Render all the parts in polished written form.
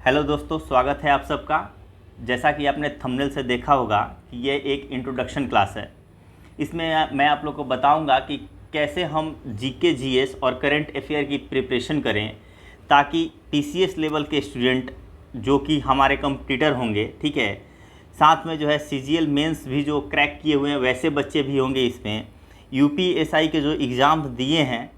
Hello दोस्तों, स्वागत है आप सबका। जैसा कि आपने थंबनेल से देखा होगा कि ये एक इंट्रोडक्शन क्लास है। इसमें मैं आप लोग को बताऊंगा कि कैसे हम जीके, जीएस और करंट अफेयर की प्रिपरेशन करें ताकि पीसीएस लेवल के स्टूडेंट जो कि हमारे कंपटीटर होंगे, ठीक है, साथ में जो है सीजीएल मेंस भी जो क्रैक किए हुए हैं वैसे बच्चे भी होंगे इसमें, यूपीएसआई के जो एग्ज़ाम दिए हैं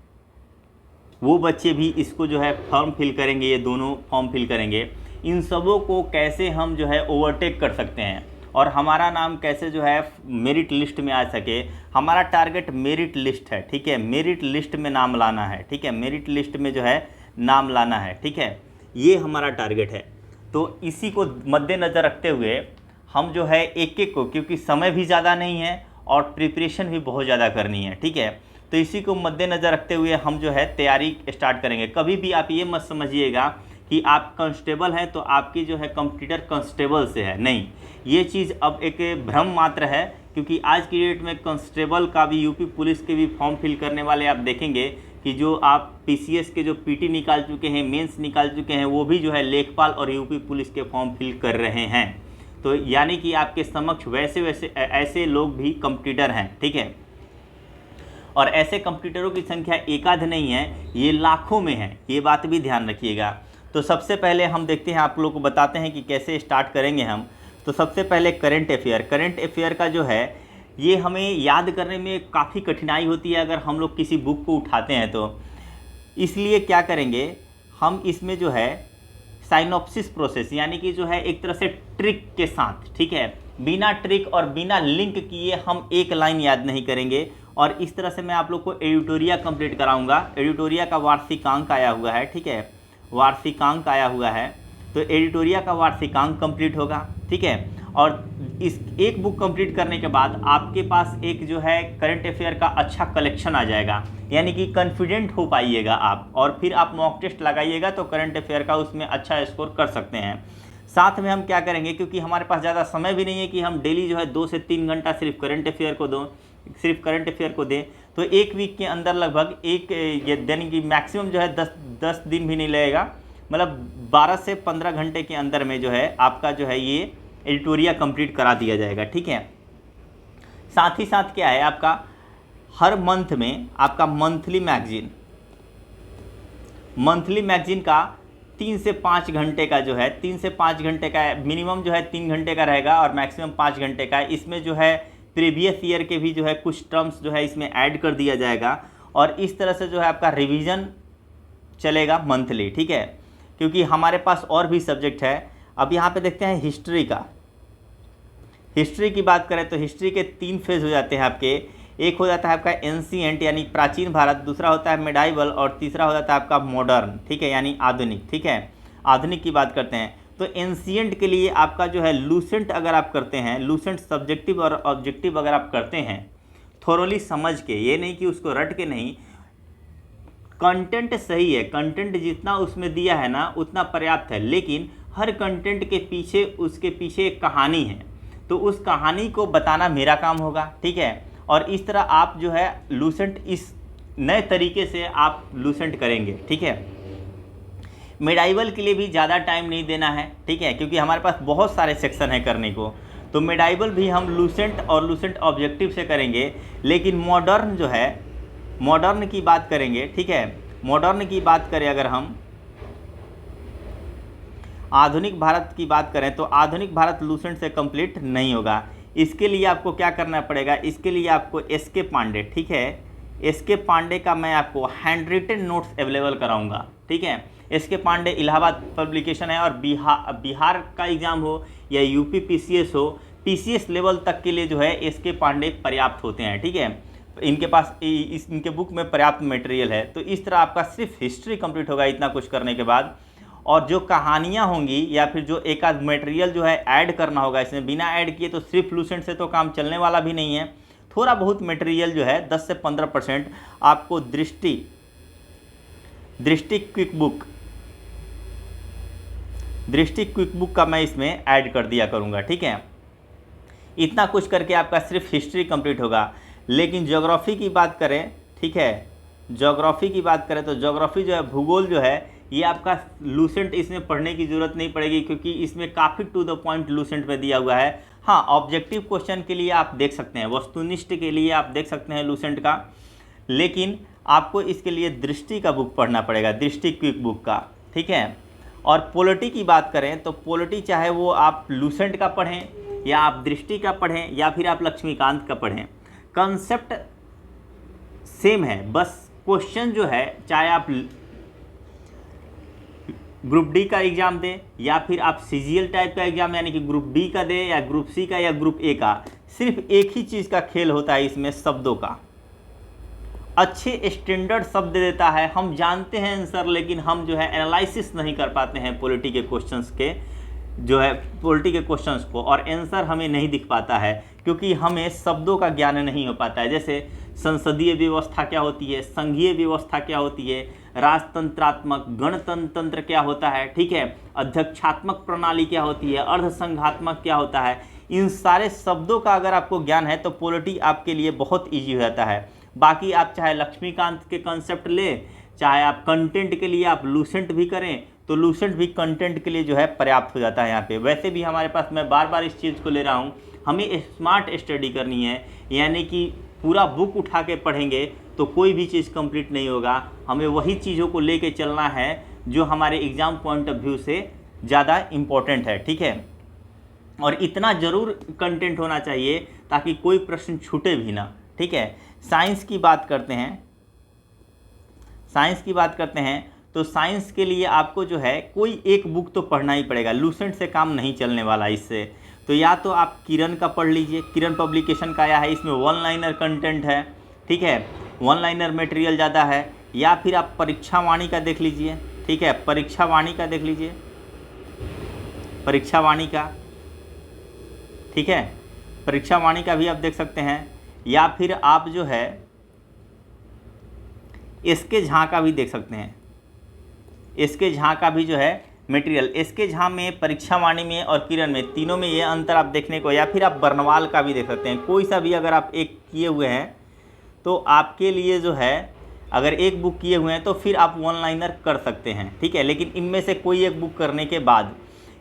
वो बच्चे भी इसको जो है फॉर्म फिल करेंगे, ये दोनों फॉर्म फिल करेंगे। इन सबों को कैसे हम जो है ओवरटेक कर सकते हैं और हमारा नाम कैसे जो है मेरिट लिस्ट में आ सके। हमारा टारगेट मेरिट लिस्ट है, ठीक है, मेरिट लिस्ट में नाम लाना है, ठीक है, मेरिट लिस्ट में जो है नाम लाना है, ठीक है, ये हमारा टारगेट है। तो इसी को मद्देनज़र रखते हुए हम जो है एक एक को, क्योंकि समय भी ज़्यादा नहीं है और प्रिपरेशन भी बहुत ज़्यादा करनी है, ठीक है, तो इसी को मद्देनज़र रखते हुए हम जो है तैयारी स्टार्ट करेंगे। कभी भी आप ये मत समझिएगा कि आप कांस्टेबल हैं तो आपकी जो है कंपटीटर कांस्टेबल से है, नहीं, ये चीज़ अब एक भ्रम मात्र है। क्योंकि आज की डेट में कांस्टेबल का भी, यूपी पुलिस के भी फॉर्म फिल करने वाले आप देखेंगे कि जो आप पीसीएस के जो पीटी निकाल चुके हैं, मेंस निकाल चुके हैं, वो भी जो है लेखपाल और यूपी पुलिस के फॉर्म फिल कर रहे हैं। तो यानी कि आपके समक्ष वैसे ऐसे लोग भी कंपटीटर हैं, ठीक है, और ऐसे कंप्यूटरों की संख्या एकाध नहीं है, ये लाखों में है, ये बात भी ध्यान रखिएगा। तो सबसे पहले हम देखते हैं, आप लोग को बताते हैं कि कैसे स्टार्ट करेंगे हम। तो सबसे पहले करंट अफेयर का जो है ये हमें याद करने में काफ़ी कठिनाई होती है अगर हम लोग किसी बुक को उठाते हैं तो। इसलिए क्या करेंगे हम, इसमें जो है साइनॉप्सिस प्रोसेस, यानी कि जो है एक तरह से ट्रिक के साथ, ठीक है, बिना ट्रिक और बिना लिंक किए हम एक लाइन याद नहीं करेंगे। और इस तरह से मैं आप लोग को एडिटोरिया कंप्लीट कराऊंगा। एडिटोरिया का वार्षिकांक आया हुआ है, ठीक है, वार्षिकांक आया हुआ है, तो एडिटोरिया का वार्षिकांक कंप्लीट होगा, ठीक है। और इस एक बुक कंप्लीट करने के बाद आपके पास एक जो है करंट अफेयर का अच्छा कलेक्शन आ जाएगा, यानी कि कॉन्फिडेंट हो पाइएगा आप, और फिर आप मॉक टेस्ट लगाइएगा तो करंट अफेयर का उसमें अच्छा स्कोर कर सकते हैं। साथ में हम क्या करेंगे, क्योंकि हमारे पास ज़्यादा समय भी नहीं है कि हम डेली जो है 2 से 3 घंटा सिर्फ करंट अफेयर को दें, तो एक वीक के अंदर लगभग ये यानी कि मैक्सिमम जो है 10 दिन भी नहीं लगेगा, मतलब 12 से 15 घंटे के अंदर में जो है आपका जो है ये एडिटोरिया कंप्लीट करा दिया जाएगा, ठीक है। साथ ही साथ क्या है, आपका हर मंथ में आपका मंथली मैगजीन का 3 से 5 घंटे का जो है, 3 से 5 घंटे का मिनिमम जो है 3 घंटे का रहेगा और मैक्सिमम 5 घंटे का। इसमें जो है प्रीवियस ईयर के भी जो है कुछ टर्म्स जो है इसमें ऐड कर दिया जाएगा और इस तरह से जो है आपका रिवीजन चलेगा मंथली, ठीक है, क्योंकि हमारे पास और भी सब्जेक्ट है। अब यहाँ पे देखते हैं हिस्ट्री की बात करें तो हिस्ट्री के 3 फेज हो जाते हैं आपके। एक हो जाता है आपका एंशिएंट यानी प्राचीन भारत, दूसरा होता है मिडाइवल और तीसरा हो जाता है आपका मॉडर्न, ठीक है, यानी आधुनिक, ठीक है, आधुनिक की बात करते हैं। तो एंशिएंट के लिए आपका जो है लूसेंट अगर आप करते हैं, लूसेंट सब्जेक्टिव और ऑब्जेक्टिव अगर आप करते हैं थोरोली समझ के, ये नहीं कि उसको रट के नहीं, कंटेंट सही है, कंटेंट जितना उसमें दिया है ना उतना पर्याप्त है, लेकिन हर कंटेंट के पीछे उसके पीछे एक कहानी है, तो उस कहानी को बताना मेरा काम होगा, ठीक है। और इस तरह आप जो है लूसेंट इस नए तरीके से आप लूसेंट करेंगे, ठीक है। मिडाइवल के लिए भी ज़्यादा टाइम नहीं देना है, ठीक है, क्योंकि हमारे पास बहुत सारे सेक्शन है करने को, तो मिडाइवल भी हम लूसेंट और लूसेंट ऑब्जेक्टिव से करेंगे। लेकिन मॉडर्न जो है, मॉडर्न की बात करेंगे, ठीक है, मॉडर्न की बात करें अगर हम, आधुनिक भारत की बात करें तो आधुनिक भारत लूसेंट से कंप्लीट नहीं होगा। इसके लिए आपको क्या करना पड़ेगा, इसके लिए आपको एसके पांडे, ठीक है, एसके पांडे का मैं आपको हैंड रिटन नोट्स अवेलेबल कराऊंगा, ठीक है। एसके पांडे इलाहाबाद पब्लिकेशन है और बिहार का एग्ज़ाम हो या यूपी पीसीएस हो, पीसीएस लेवल तक के लिए जो है एसके पांडे पर्याप्त होते हैं, ठीक है। इनके पास इनके बुक में पर्याप्त मटेरियल है। तो इस तरह आपका सिर्फ हिस्ट्री कंप्लीट होगा इतना कुछ करने के बाद, और जो कहानियाँ होंगी या फिर जो एक आध मटेरियल जो है ऐड करना होगा इसमें, बिना ऐड किए तो सिर्फ लूसेंट से तो काम चलने वाला भी नहीं है। थोड़ा बहुत मटेरियल जो है 10 से 15% आपको दृष्टि क्विक बुक का मैं इसमें ऐड कर दिया करूँगा, ठीक है। इतना कुछ करके आपका सिर्फ हिस्ट्री कंप्लीट होगा। लेकिन ज्योग्राफी की बात करें, ठीक है, ज्योग्राफी की बात करें तो ज्योग्राफी जो है, भूगोल जो है, ये आपका लूसेंट, इसमें पढ़ने की ज़रूरत नहीं पड़ेगी क्योंकि इसमें काफ़ी टू द पॉइंट लूसेंट में दिया हुआ है। हाँ, ऑब्जेक्टिव क्वेश्चन के लिए आप देख सकते हैं, वस्तुनिष्ठ के लिए आप देख सकते हैं लूसेंट का, लेकिन आपको इसके लिए दृष्टि का बुक पढ़ना पड़ेगा, दृष्टि क्विक बुक का, ठीक है। और पॉलिटी की बात करें तो पॉलिटी चाहे वो आप लूसेंट का पढ़ें या आप दृष्टि का पढ़ें या फिर आप लक्ष्मीकांत का पढ़ें, कंसेप्ट सेम है। बस क्वेश्चन जो है, चाहे आप ग्रुप डी का एग्ज़ाम दें या फिर आप सीजीएल टाइप का एग्ज़ाम यानी कि ग्रुप बी का दें या ग्रुप सी का या ग्रुप ए का, सिर्फ एक ही चीज़ का खेल होता है इसमें, शब्दों का। अच्छे स्टैंडर्ड शब्द देता है, हम जानते हैं आंसर, लेकिन हम जो है एनालिसिस नहीं कर पाते हैं पॉलिटी के क्वेश्चंस के, जो है पॉलिटी के क्वेश्चंस को, और आंसर हमें नहीं दिख पाता है क्योंकि हमें शब्दों का ज्ञान नहीं हो पाता है। जैसे संसदीय व्यवस्था क्या होती है, संघीय व्यवस्था क्या होती है, राजतंत्रात्मक, गणतंत्र क्या होता है, ठीक है, अध्यक्षात्मक प्रणाली क्या होती है, अर्धसंघात्मक क्या होता है, इन सारे शब्दों का अगर आपको ज्ञान है तो पॉलिटी आपके लिए बहुत ईजी हो जाता है। बाकी आप चाहे लक्ष्मीकांत के कंसेप्ट ले, चाहे आप कंटेंट के लिए आप लूसेंट भी करें तो लूसेंट भी कंटेंट के लिए जो है पर्याप्त हो जाता है यहाँ पे। वैसे भी हमारे पास, मैं बार बार इस चीज़ को ले रहा हूँ, हमें स्मार्ट स्टडी करनी है, यानी कि पूरा बुक उठा के पढ़ेंगे तो कोई भी चीज़ कंप्लीट नहीं होगा। हमें वही चीज़ों को लेके चलना है जो हमारे एग्ज़ाम पॉइंट ऑफ व्यू से ज़्यादा इम्पोर्टेंट है, ठीक है। और इतना ज़रूर कंटेंट होना चाहिए ताकि कोई प्रश्न छूटे भी ना, ठीक है। साइंस की बात करते हैं, साइंस की बात करते हैं तो साइंस के लिए आपको जो है कोई एक बुक तो पढ़ना ही पड़ेगा, लूसेंट से काम नहीं चलने वाला इससे। तो या तो आप किरण का पढ़ लीजिए, किरण पब्लिकेशन का आया है, इसमें वन लाइनर कंटेंट है, ठीक है, वन लाइनर मटेरियल ज़्यादा है। या फिर आप परीक्षा वाणी का देख लीजिए, ठीक है, परीक्षा वाणी का देख लीजिए, परीक्षा वाणी का, ठीक है, परीक्षा वाणी का भी आप देख सकते हैं। या फिर आप जो है एसके झा का भी देख सकते हैं, एसके झा का भी जो है मटेरियल, एसके झा में, परीक्षा वाणी में और किरण में, तीनों में ये अंतर आप देखने को। या फिर आप बर्नवाल का भी देख सकते हैं, कोई सा भी अगर आप एक किए हुए हैं तो आपके लिए जो है, अगर एक बुक किए हुए हैं तो फिर आप वन लाइनर कर सकते हैं, ठीक है। लेकिन इनमें से कोई एक बुक करने के बाद,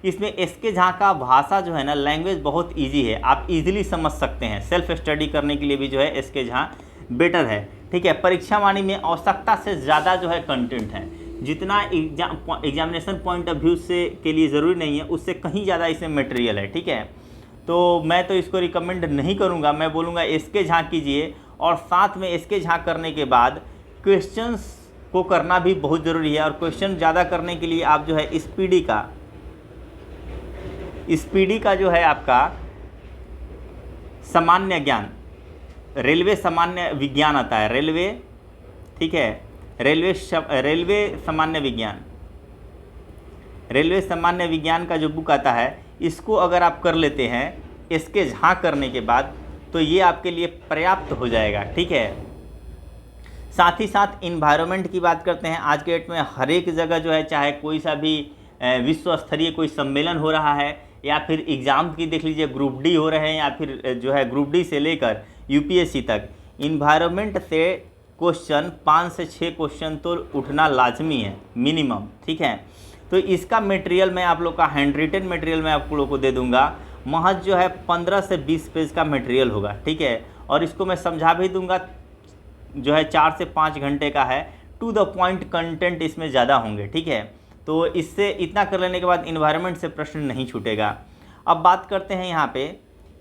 इसमें एसके झा का भाषा जो है ना, लैंग्वेज बहुत इजी है, आप इजीली समझ सकते हैं, सेल्फ स्टडी करने के लिए भी जो है एसके झा बेटर है, ठीक है। परीक्षा वाणी में आवश्यकता से ज़्यादा जो है कंटेंट है, जितना एग्जामिनेशन पॉइंट ऑफ व्यू से के लिए ज़रूरी नहीं है उससे कहीं ज़्यादा इसमें मटेरियल है, ठीक है। तो मैं तो इसको रिकमेंड नहीं करूँगा, मैं बोलूँगा एसके झा कीजिए, और साथ में एसके झा करने के बाद क्वेश्चंस को करना भी बहुत ज़रूरी है। और क्वेश्चन ज़्यादा करने के लिए आप जो है स्पीडी का जो है आपका सामान्य ज्ञान, रेलवे सामान्य विज्ञान आता है, रेलवे, ठीक है, रेलवे सामान्य विज्ञान, रेलवे सामान्य विज्ञान का जो बुक आता है, इसको अगर आप कर लेते हैं इसके झा करने के बाद तो ये आपके लिए पर्याप्त हो जाएगा, ठीक है। साथ ही साथ इन्वायरमेंट की बात करते हैं। आज के डेट में हर एक जगह जो है, चाहे कोई सा भी विश्व स्तरीय कोई सम्मेलन हो रहा है या फिर एग्ज़ाम की देख लीजिए, ग्रुप डी हो रहे हैं या फिर जो है ग्रुप डी से लेकर यूपीएससी तक, इन्वायरमेंट से क्वेश्चन 5 से 6 क्वेश्चन तो उठना लाजमी है मिनिमम, ठीक है। तो इसका मटेरियल मैं आप लोग का हैंड रिटन मटेरियल मैं आप लोग को दे दूंगा, महज जो है 15 से 20 पेज का मटेरियल होगा, ठीक है। और इसको मैं समझा भी दूंगा, जो है 4 से 5 घंटे का है, टू द पॉइंट कंटेंट इसमें ज़्यादा होंगे, ठीक है। तो इससे इतना कर लेने के बाद इन्वायरमेंट से प्रश्न नहीं छूटेगा। अब बात करते हैं यहाँ पे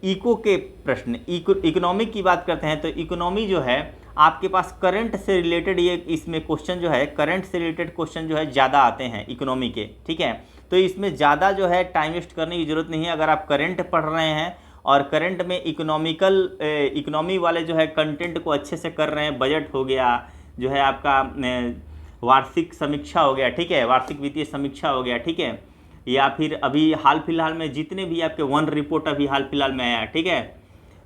इको के प्रश्न, इकोनॉमिक की बात करते हैं। तो इकोनॉमी जो है आपके पास करंट से रिलेटेड, ये इसमें क्वेश्चन जो है करंट से रिलेटेड क्वेश्चन जो है ज़्यादा आते हैं इकोनॉमी के, ठीक है। तो इसमें ज़्यादा जो है टाइम वेस्ट करने की ज़रूरत नहीं है। अगर आप करंट पढ़ रहे हैं और करंट में इकोनॉमी वाले जो है कंटेंट को अच्छे से कर रहे हैं, बजट हो गया, जो है आपका वार्षिक समीक्षा हो गया, ठीक है, वार्षिक वित्तीय समीक्षा हो गया, ठीक है, या फिर अभी हाल फिलहाल में जितने भी आपके वन रिपोर्ट अभी हाल फिलहाल में आया, ठीक है।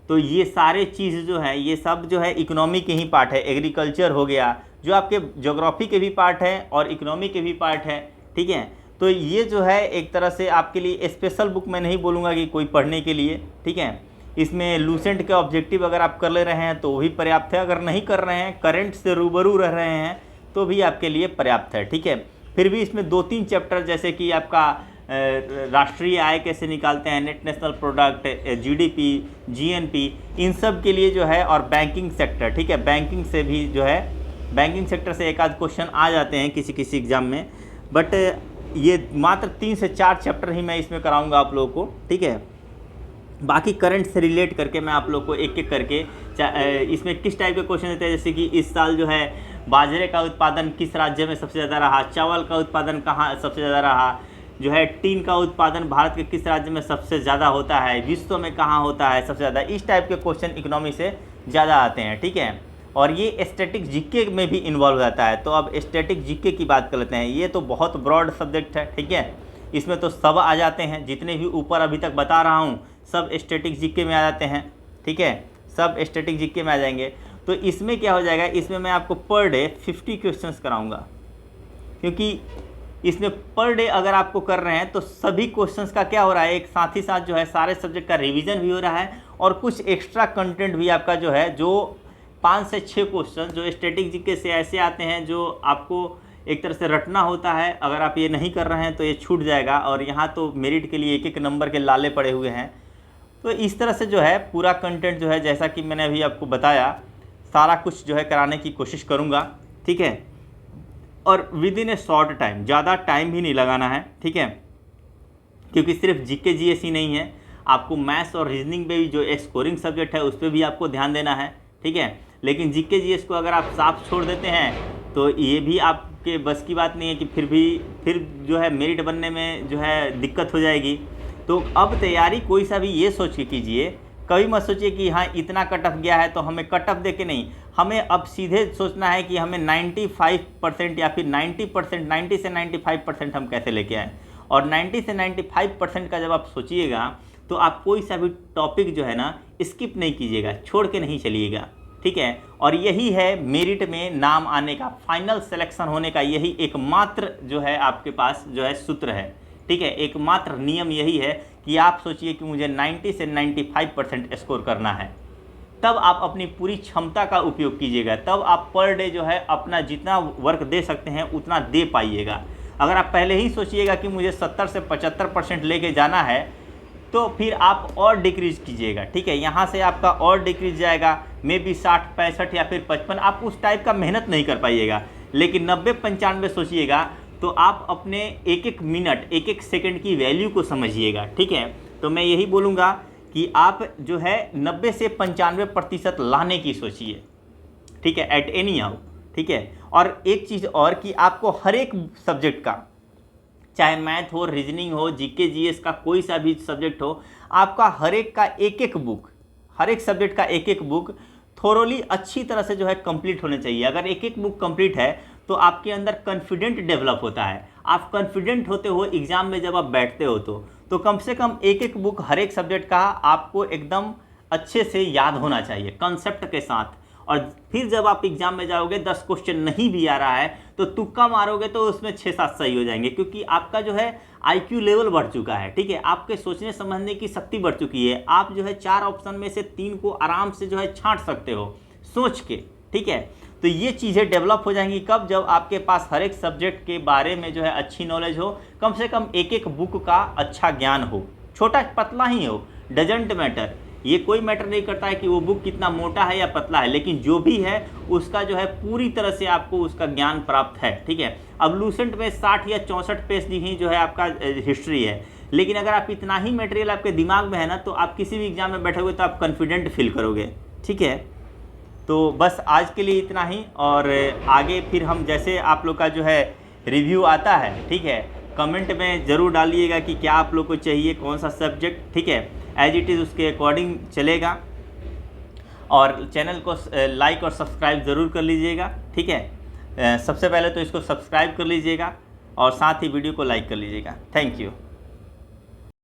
तो ये सारे चीज़ जो है, ये सब जो है इकोनॉमी के ही पार्ट है। एग्रीकल्चर हो गया जो आपके ज्योग्राफी के भी पार्ट है और इकोनॉमी के भी पार्ट है, ठीक है। तो ये जो है एक तरह से आपके लिए स्पेशल बुक मैं नहीं बोलूँगा कि कोई पढ़ने के लिए, ठीक है। इसमें लूसेंट के ऑब्जेक्टिव अगर आप कर ले रहे हैं तो भी पर्याप्त है, अगर नहीं कर रहे हैं, करंट से रूबरू रह रहे हैं तो भी आपके लिए पर्याप्त है, ठीक है। फिर भी इसमें 2-3 चैप्टर जैसे कि आपका राष्ट्रीय आय कैसे निकालते हैं, net national product, GDP, GNP, इन सब के लिए जो है, और बैंकिंग सेक्टर, ठीक है, बैंकिंग से भी जो है, बैंकिंग सेक्टर से एक आध क्वेश्चन आ जाते हैं किसी किसी एग्ज़ाम में, बट ये मात्र 3 से 4 चैप्टर ही मैं इसमें कराऊंगा आप लोगों को, ठीक है। बाकी करंट से रिलेट करके मैं आप लोग को एक एक करके इसमें किस टाइप के क्वेश्चन देते हैं, जैसे कि इस साल जो है बाजरे का उत्पादन किस राज्य में सबसे ज़्यादा रहा, चावल का उत्पादन कहाँ सबसे ज़्यादा रहा, जो है टीन का उत्पादन भारत के किस राज्य में सबसे ज़्यादा होता है, विश्व में कहाँ होता है सबसे ज़्यादा, इस टाइप के क्वेश्चन इकोनॉमी से ज़्यादा आते हैं, ठीक है। और ये स्टैटिक जीके में भी इन्वॉल्व हो जाता है। तो अब स्टैटिक जीके की बात कर लेते हैं। ये तो बहुत ब्रॉड सब्जेक्ट है, ठीक है, इसमें तो सब आ जाते हैं, जितने भी ऊपर अभी तक बता रहा हूँ सब स्टैटिक जीके में आ जाते हैं, ठीक है, सब स्टैटिक जीके में आ जाएंगे। तो इसमें क्या हो जाएगा, इसमें मैं आपको पर डे 50 क्वेश्चंस कराऊंगा, क्योंकि इसमें पर डे अगर आपको कर रहे हैं तो सभी क्वेश्चंस का क्या हो रहा है, एक साथ ही साथ जो है सारे सब्जेक्ट का रिवीजन भी हो रहा है, और कुछ एक्स्ट्रा कंटेंट भी आपका जो है, जो 5 से 6 क्वेश्चन जो स्टैटिक जीके से ऐसे आते हैं जो आपको एक तरह से रटना होता है। अगर आप ये नहीं कर रहे हैं तो ये छूट जाएगा, और यहाँ तो मेरिट के लिए एक एक नंबर के लाले पड़े हुए हैं। तो इस तरह से जो है पूरा कंटेंट जो है, जैसा कि मैंने अभी आपको बताया, सारा कुछ जो है कराने की कोशिश करूँगा, ठीक है, और with in A short time, ज़्यादा टाइम भी नहीं लगाना है, ठीक है, क्योंकि सिर्फ जीके जीएस ही नहीं है, आपको मैथ्स और रीजनिंग में भी जो स्कोरिंग सब्जेक्ट है उस पर भी आपको ध्यान देना है, ठीक है। लेकिन जीके जीएस को अगर आप साफ छोड़ देते हैं तो ये भी आपके बस की बात नहीं है, कि फिर जो है मेरिट बनने में जो है दिक्कत हो जाएगी। तो अब तैयारी कोई सा भी ये सोच के कीजिए, कभी मत सोचिए कि हाँ इतना कट ऑफ गया है तो हमें कट ऑफ दे के नहीं, हमें अब सीधे सोचना है कि हमें 95% या फिर 90%, 90 से 95% हम कैसे लेके आएँ। और 90 से 95% का जब आप सोचिएगा तो आप कोई सा भी टॉपिक जो है ना स्किप नहीं कीजिएगा, छोड़ के नहीं चलिएगा, ठीक है। और यही है मेरिट में नाम आने का, फाइनल सिलेक्शन होने का, यही एकमात्र जो है आपके पास जो है सूत्र है, ठीक है। एकमात्र नियम यही है कि आप सोचिए कि मुझे 90 से 95% स्कोर करना है, तब आप अपनी पूरी क्षमता का उपयोग कीजिएगा, तब आप पर डे जो है अपना जितना वर्क दे सकते हैं उतना दे पाइएगा। अगर आप पहले ही सोचिएगा कि मुझे 70 से 75% लेके जाना है तो फिर आप और डिक्रीज कीजिएगा, ठीक है, यहाँ से आपका और डिक्रीज जाएगा, मे बी 60, 65 या फिर 55, आप उस टाइप का मेहनत नहीं कर पाइएगा। लेकिन 90, 95 सोचिएगा तो आप अपने एक एक मिनट, एक एक सेकंड की वैल्यू को समझिएगा, ठीक है। तो मैं यही बोलूँगा कि आप जो है 90 से 95% लाने की सोचिए, ठीक है, एट एनी हाउ, ठीक है। और एक चीज़ और कि आपको हर एक सब्जेक्ट का, चाहे मैथ हो, रीजनिंग हो, जीके जीएस का कोई सा भी सब्जेक्ट हो, आपका हर एक का एक एक बुक, हर एक सब्जेक्ट का एक एक बुक थोरोली अच्छी तरह से जो है कंप्लीट होने चाहिए। अगर एक एक बुक कंप्लीट है तो आपके अंदर कॉन्फिडेंट डेवलप होता है। आप कॉन्फिडेंट होते हो एग्जाम में जब आप बैठते हो तो कम से कम एक एक बुक हर एक सब्जेक्ट का आपको एकदम अच्छे से याद होना चाहिए कॉन्सेप्ट के साथ। और फिर जब आप एग्जाम में जाओगे 10 क्वेश्चन नहीं भी आ रहा है तो तुक्का मारोगे तो उसमें 6-7 सही हो जाएंगे, क्योंकि आपका जो है IQ लेवल बढ़ चुका है, ठीक है, आपके सोचने समझने की शक्ति बढ़ चुकी है। आप जो है 4 ऑप्शन में से 3 को आराम से जो है छांट सकते हो सोच के, ठीक है। तो ये चीज़ें डेवलप हो जाएंगी कब, जब आपके पास हर एक सब्जेक्ट के बारे में जो है अच्छी नॉलेज हो, कम से कम एक एक बुक का अच्छा ज्ञान हो, छोटा पतला ही हो, डजेंट मैटर, ये कोई मैटर नहीं करता है कि वो बुक कितना मोटा है या पतला है, लेकिन जो भी है उसका जो है पूरी तरह से आपको उसका ज्ञान प्राप्त है, ठीक है। अब लूसेंट में 60 या 64 पेज ही जो है आपका हिस्ट्री है, लेकिन अगर आप इतना ही मटेरियल आपके दिमाग में है ना तो आप किसी भी एग्जाम में बैठोगे तो आप कॉन्फिडेंट फील करोगे, ठीक है। तो बस आज के लिए इतना ही, और आगे फिर हम जैसे आप लोग का जो है रिव्यू आता है, ठीक है, कमेंट में ज़रूर डालिएगा कि क्या आप लोग को चाहिए, कौन सा सब्जेक्ट, ठीक है, एज इट इज़ उसके अकॉर्डिंग चलेगा। और चैनल को लाइक और सब्सक्राइब ज़रूर कर लीजिएगा, ठीक है। सबसे पहले तो इसको सब्सक्राइब कर लीजिएगा और साथ ही वीडियो को लाइक कर लीजिएगा। Thank you.